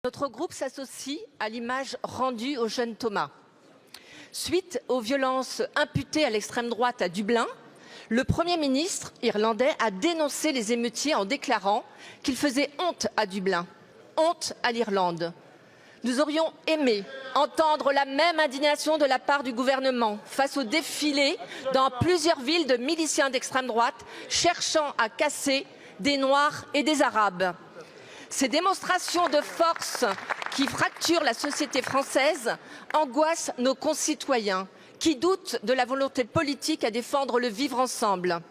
Notre groupe s'associe à l'image rendue au jeune Thomas. Suite aux violences imputées à l'extrême droite à Dublin, le Premier ministre irlandais a dénoncé les émeutiers en déclarant qu'ils faisaient honte à Dublin, honte à l'Irlande. Nous aurions aimé entendre la même indignation de la part du gouvernement face au défilé dans plusieurs villes de miliciens d'extrême droite cherchant à casser des Noirs et des Arabes. Ces démonstrations de force qui fracturent la société française angoissent nos concitoyens qui doutent de la volonté politique à défendre le vivre ensemble.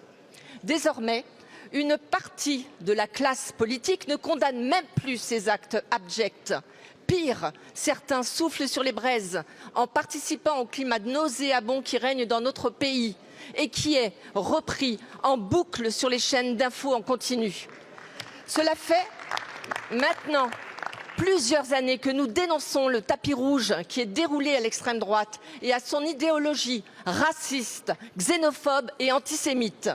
Désormais, une partie de la classe politique ne condamne même plus ces actes abjects. Pire, certains soufflent sur les braises en participant au climat nauséabond qui règne dans notre pays et qui est repris en boucle sur les chaînes d'infos en continu. Cela fait maintenant plusieurs années que nous dénonçons le tapis rouge qui est déroulé à l'extrême droite et à son idéologie raciste, xénophobe et antisémite.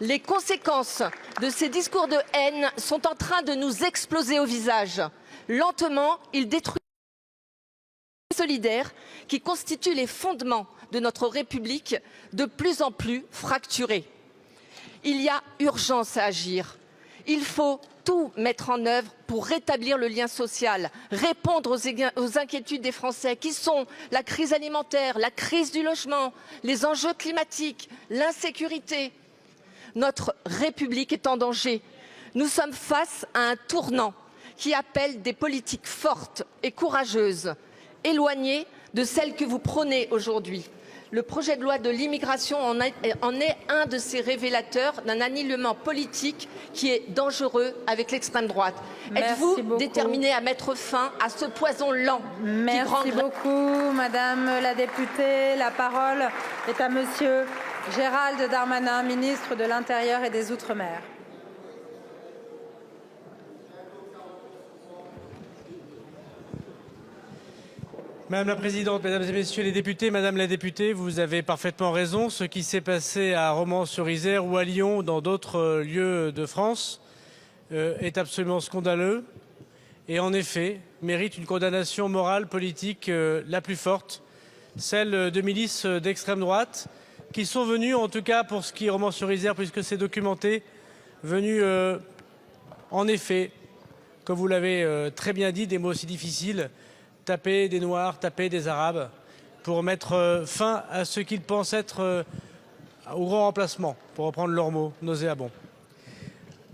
Les conséquences de ces discours de haine sont en train de nous exploser au visage. Lentement, ils détruisent les solidaires qui constituent les fondements de notre République de plus en plus fracturée. Il y a urgence à agir. Il faut tout mettre en œuvre pour rétablir le lien social, répondre aux inquiétudes des Français qui sont la crise alimentaire, la crise du logement, les enjeux climatiques, l'insécurité. Notre République est en danger. Nous sommes face à un tournant qui appelle des politiques fortes et courageuses, éloignées de celles que vous prônez aujourd'hui. Le projet de loi de l'immigration en est un de ces révélateurs d'un alignement politique qui est dangereux avec l'extrême droite. Êtes-vous déterminée à mettre fin à ce poison lent? Merci beaucoup, Madame la députée. La parole est à Monsieur Gérald Darmanin, ministre de l'Intérieur et des Outre-mer. Madame la Présidente, Mesdames et Messieurs les députés, Madame la députée, vous avez parfaitement raison. Ce qui s'est passé à Romans-sur-Isère ou à Lyon ou dans d'autres lieux de France est absolument scandaleux et en effet mérite une condamnation morale, politique la plus forte, celle de milices d'extrême droite qui sont venues, en tout cas pour ce qui est Romans-sur-Isère, puisque c'est documenté, venues en effet, comme vous l'avez très bien dit, des mots aussi difficiles, taper des Noirs, taper des Arabes, pour mettre fin à ce qu'ils pensent être au grand remplacement, pour reprendre leurs mots nauséabonds.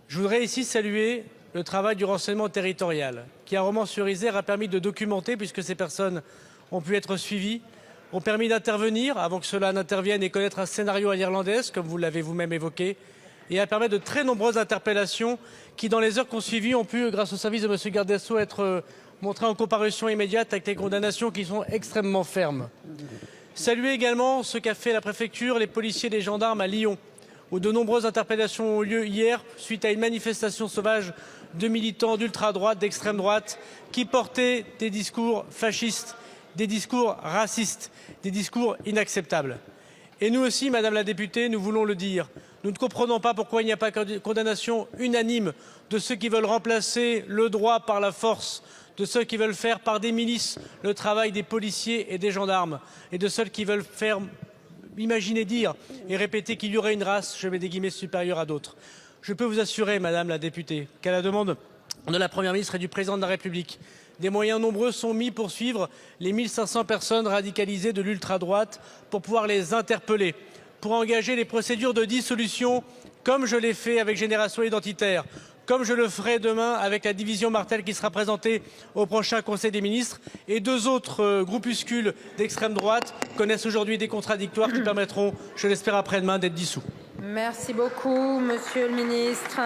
Je voudrais ici saluer le travail du renseignement territorial, qui à Romans-sur-Isère a permis de documenter, puisque ces personnes ont pu être suivies, ont permis d'intervenir avant que cela n'intervienne et connaître un scénario à l'irlandaise, comme vous l'avez vous-même évoqué, et à permettre de très nombreuses interpellations qui, dans les heures qu'on suivi, ont pu, grâce au service de M. Garde des Sceaux, être montrées en comparution immédiate avec des condamnations qui sont extrêmement fermes. Saluer également ce qu'a fait la préfecture, les policiers et les gendarmes à Lyon, où de nombreuses interpellations ont eu lieu hier suite à une manifestation sauvage de militants d'ultra-droite, d'extrême droite, qui portaient des discours fascistes, des discours racistes, des discours inacceptables. Et nous aussi, Madame la députée, nous voulons le dire. Nous ne comprenons pas pourquoi il n'y a pas de condamnation unanime de ceux qui veulent remplacer le droit par la force, de ceux qui veulent faire par des milices le travail des policiers et des gendarmes, et de ceux qui veulent faire imaginer, dire et répéter qu'il y aurait une race, je mets des guillemets, supérieure à d'autres. Je peux vous assurer, Madame la députée, qu'à la demande de la Première ministre et du Président de la République, des moyens nombreux sont mis pour suivre les 1500 personnes radicalisées de l'ultra-droite, pour pouvoir les interpeller, pour engager les procédures de dissolution, comme je l'ai fait avec Génération Identitaire, comme je le ferai demain avec la division Martel qui sera présentée au prochain Conseil des ministres. Et deux autres groupuscules d'extrême droite connaissent aujourd'hui des contradictoires qui permettront, je l'espère après-demain, d'être dissous. Merci beaucoup, Monsieur le Ministre.